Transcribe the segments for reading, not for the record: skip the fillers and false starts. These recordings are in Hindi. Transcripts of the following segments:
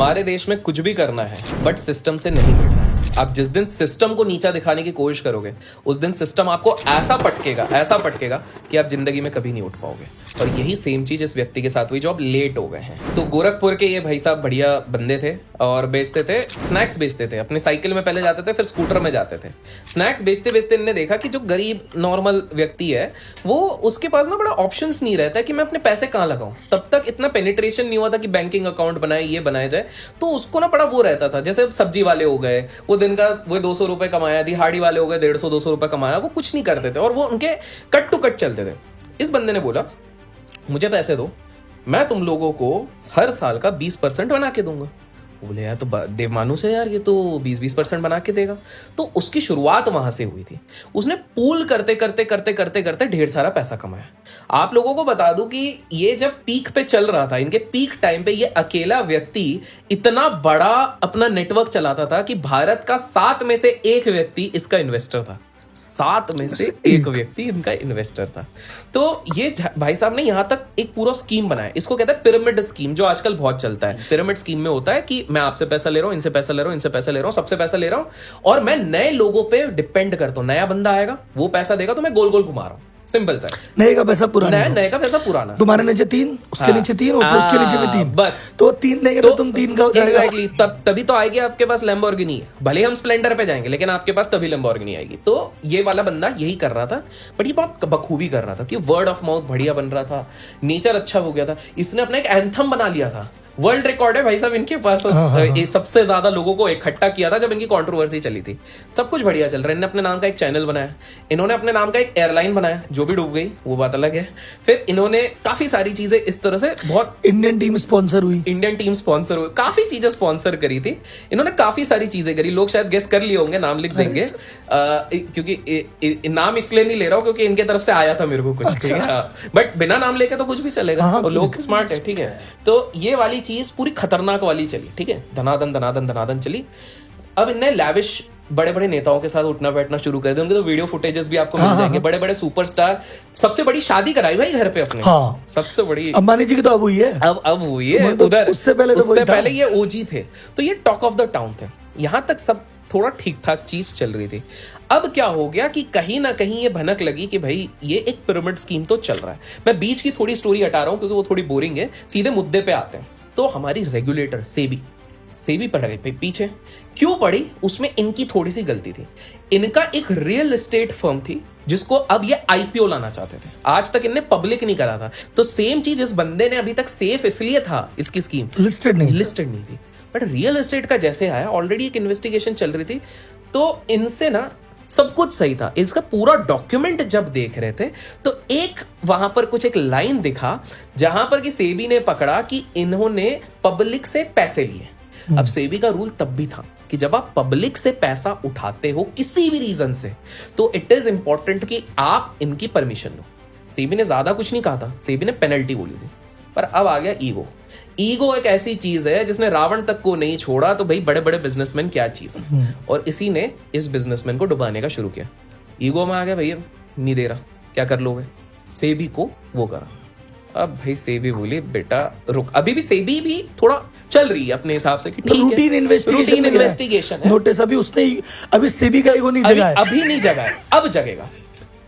हमारे देश में कुछ भी करना है बट सिस्टम से नहीं गिरना है। आप जिस दिन सिस्टम को नीचा दिखाने की कोशिश करोगे उस दिन सिस्टम आपको ऐसा पटकेगा कि आप जिंदगी में कभी नहीं उठ पाओगे। और यही सेम चीज इस व्यक्ति के साथ हुई जो अब लेट हो गए हैं। तो गोरखपुर के ये भाई साहब बढ़िया बंदे थे और बेचते थे, स्नैक्स बेचते थे। अपने साइकिल में पहले जाते थे, फिर स्कूटर में जाते थे। स्नैक्स बेचते बेचते इन्होंने देखा कि जो गरीब नॉर्मल व्यक्ति है वो उसके पास ना बड़ा ऑप्शंस नहीं रहता कि मैं अपने पैसे कहाँ लगाऊं। तब तक इतना पेनिट्रेशन नहीं हुआ था कि बैंकिंग अकाउंट बनाए, ये बनाया जाए। तो उसको ना बड़ा वो रहता था, जैसे सब्जी वाले हो गए, वो दिन का वो 200 रुपए कमाया, दिहाड़ी वाले हो गए 150-200 रुपए कमाया, वो कुछ नहीं करते थे और वो उनके कट टू कट चलते थे। इस बंदे ने बोला मुझे पैसे दो, मैं तुम लोगों को हर साल का 20% बना के दूंगा। बोले यार तो देवमानुष है यार, ये तो 20% बना के देगा। तो उसकी शुरुआत वहां से हुई थी। उसने पूल करते करते ढेर सारा पैसा कमाया। आप लोगों को बता दूं कि ये जब पीक पे चल रहा था, इनके पीक टाइम पे ये अकेला व्यक्ति इतना बड़ा अपना नेटवर्क चलाता था कि भारत का 7 में से 1 व्यक्ति इसका इन्वेस्टर था। 7 में से 1 व्यक्ति इनका इन्वेस्टर था। तो ये भाई साहब ने यहां तक एक पूरा स्कीम बनाया। इसको कहते हैं पिरामिड स्कीम, जो आजकल बहुत चलता है। पिरामिड स्कीम में होता है कि मैं आपसे पैसा ले रहा हूं, इनसे पैसा ले रहा हूं, इनसे पैसा ले रहा हूं, सबसे पैसा ले रहा हूं और मैं नए लोगों पे डिपेंड करता हूं। नया बंदा आएगा, वो पैसा देगा तो मैं गोल गोल घुमा रहा हूं। सिंपल सा, नए का पैसा पुराना, नए का पैसा पुराना। तुम्हारे नीचे 3, उसके नीचे 3 और उसके नीचे भी 3, बस। तो 3 देंगे तो तुम 3 का हो जाएगा। Exactly, तभी तो आएगी आपके पास लैम्बोर्गिनी। भले हम स्प्लेंडर पे जाएंगे लेकिन आपके पास तभी लैम्बोर्गिनी आएगी। तो ये वाला बंदा यही कर रहा था, बट ये बहुत बखूबी कर रहा था कि वर्ड ऑफ माउथ बढ़िया बन रहा था, नेचर अच्छा हो गया था। इसने अपना एक एंथम बना लिया था। वर्ल्ड रिकॉर्ड है भाई साहब इनके पास। सबसे ज्यादा लोगों को इकट्ठा किया था जब इनकी कंट्रोवर्सी चली थी। सब कुछ बढ़िया चल रहा है। इन्होंने अपने नाम का एक चैनल बनाया, इन्होंने अपने नाम का एक एयरलाइन बनाया, जो भी डूब गई वो बात अलग है। फिर इन्होंने काफी सारी चीजें इस तरह से, बहुत इंडियन टीम स्पॉन्सर हुई, काफी चीजें स्पॉन्सर करी थी इन्होंने, काफी सारी चीजें करी। लोग शायद गेस कर लिए होंगे, नाम लिख देंगे क्योंकि नाम इसलिए नहीं ले रहा हूं क्योंकि इनके तरफ से आया था मेरे को कुछ, बट बिना नाम लेके तो कुछ भी चलेगा और लोग स्मार्ट है, ठीक है। तो ये वाली चीज पूरी खतरनाक वाली चली, ठीक है। धनादन चली। अब इनने लैविश बड़े बड़े नेताओं के साथ उठना बैठना शुरू कर दिया। उनके तो वीडियो फुटेजेस भी आपको मिल जाएंगे। बड़े बड़े सुपरस्टार, सबसे बड़ी शादी कराई भाई घर पे अपने। सबसे बड़ी अंबानी जी की तो अब हुई है, अब हुई है उधर। उससे पहले ये ओजी थे, तो ये टॉक ऑफ द टाउन थे। यहां तक सब थोड़ा ठीक ठाक चीज चल रही थी। अब क्या हो गया कि कहीं ना कहीं ये भनक लगी कि भाई ये एक पिरामिड स्कीम तो चल रहा है। मैं बीच की थोड़ी स्टोरी हटा रहा हूं क्योंकि वो थोड़ी बोरिंग है, सीधे मुद्दे पे आते हैं। तो हमारी रेगुलेटर सेबी पड़ गई पीछे। क्यों पड़ी? उसमें इनकी थोड़ी सी गलती थी। इनका एक रियल एस्टेट फर्म थी जिसको अब ये आईपीओ लाना चाहते थे। आज तक इनने पब्लिक नहीं करा था। तो सेम चीज इस बंदे ने अभी तक सेफ इसलिए था, इसकी स्कीम लिस्टेड नहीं थी। बट रियल एस्टेट का जैसे आया, ऑलरेडी एक इन्वेस्टिगेशन चल रही थी, तो इनसे ना सब कुछ सही था। इसका पूरा डॉक्यूमेंट जब देख रहे थे तो एक वहां पर कुछ एक लाइन दिखा जहां पर कि सेबी ने पकड़ा कि इन्होंने पब्लिक से पैसे लिए। अब सेबी का रूल तब भी था कि जब आप पब्लिक से पैसा उठाते हो किसी भी रीजन से, तो इट इज इंपॉर्टेंट कि आप इनकी परमिशन लो। सेबी ने ज्यादा कुछ नहीं कहा था, सेबी ने पेनल्टी बोली थी। पर अब आ गया ईगो एक ऐसी चीज है जिसने रावण तक को नहीं छोड़ा। तो भाई बड़े बड़े बिजनेसमैन क्या चीज है, और इसी ने इस बिजनेसमैन को डुबाने का शुरू किया। ईगो में आ गया, भैया नहीं दे रहा, क्या कर लोगे? सेबी को वो करा। अब भाई सेबी बोली बेटा रुक। अभी भी सेबी भी थोड़ा चल रही है अपने हिसाब से कि ठीक है, रूटीन इन्वेस्टिगेशन है। नोटिस अभी उसने, अभी सेबी का ईगो नहीं जगा है, अभी नहीं जगा है, अब जगेगा।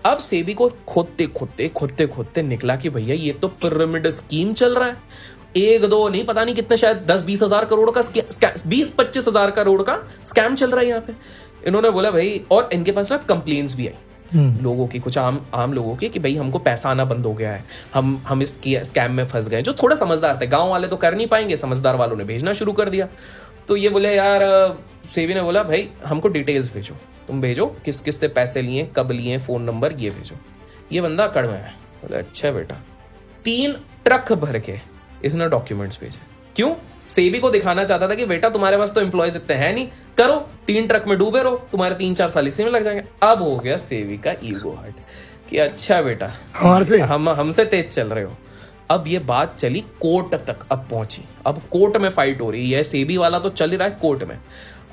अब सेबी को खोदते निकला कि भैया ये तो पिरामिड स्कीम चल रहा है। 1-2 नहीं, पता नहीं कितने, शायद 10-20 हजार करोड़ का 20-25 हजार करोड़ का स्कैम चल रहा है यहाँ पे। इन्होंने बोला भाई, और इनके पास ना कंप्लेन्स भी आई लोगों की, कुछ आम लोगों की, कि भाई हमको पैसा आना बंद हो गया है, हम इस स्कैम में फंस गए। जो थोड़ा समझदार थे, गांव वाले तो कर नहीं पाएंगे, समझदार वालों ने भेजना शुरू कर दिया। तो ये बोले यार, सेबी ने बोला भाई हमको डिटेल्स भेजो, तुम भेजो किस किस से पैसे लिए, कब लिए, फोन नंबर ये भेजो। ये बंदा अकड़ में है, बोले अच्छा बेटा। 3 ट्रक भर के इसने डॉक्यूमेंट्स भेजे। क्यों? सेबी को दिखाना चाहता था कि बेटा तुम्हारे पास तो एम्प्लॉयज इतने हैं नहीं, करो 3 ट्रक में डूबे रहो, तुम्हारे 3-4 साल इसी में लग जाएंगे। अब हो गया सेबी का ईगो हर्ट कि अच्छा बेटा हमसे तेज चल रहे हो। अब ये बात चली कोर्ट तक, अब पहुंची। अब कोर्ट में फाइट हो रही है, सेबी वाला तो चल ही रहा है कोर्ट में।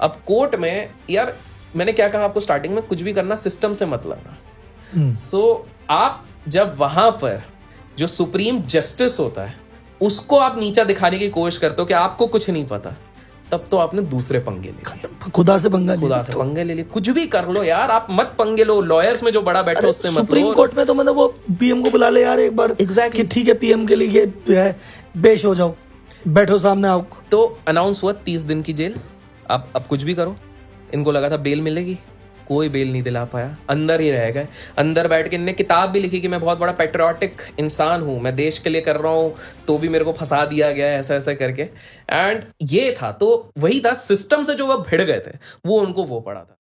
अब कोर्ट में यार, मैंने क्या कहा आपको स्टार्टिंग में, कुछ भी करना सिस्टम से मत लगना। सो आप जब वहां पर जो सुप्रीम जस्टिस होता है उसको आप नीचा दिखाने की कोशिश करते हो कि आपको कुछ नहीं पता, तब तो आपने दूसरे पंगे ले, खुदा से पंगा लिया। खुदा से पंगे ले लिए। कुछ भी कर लो यार, आप मत पंगे लो, लॉयर्स में जो बड़ा बैठो उससे मत लो। सुप्रीम कोर्ट में तो मतलब वो पीएम को बुला ले यार एक बार, Exactly. कि ठीक है पीएम के लिए ये है, पेश हो जाओ, बैठो सामने आओ। तो अनाउंस हुआ 30 दिन की जेल। अब कुछ भी करो, इनको लगा था बेल मिलेगी, कोई बेल नहीं दिला पाया, अंदर ही रह गए। अंदर बैठ के इन्होंने किताब भी लिखी कि मैं बहुत बड़ा पेट्रियाटिक इंसान हूं, मैं देश के लिए कर रहा हूं, तो भी मेरे को फंसा दिया गया ऐसा ऐसा करके। एंड ये था, तो वही था, सिस्टम से जो वो भिड़ गए थे वो उनको वो पड़ा था।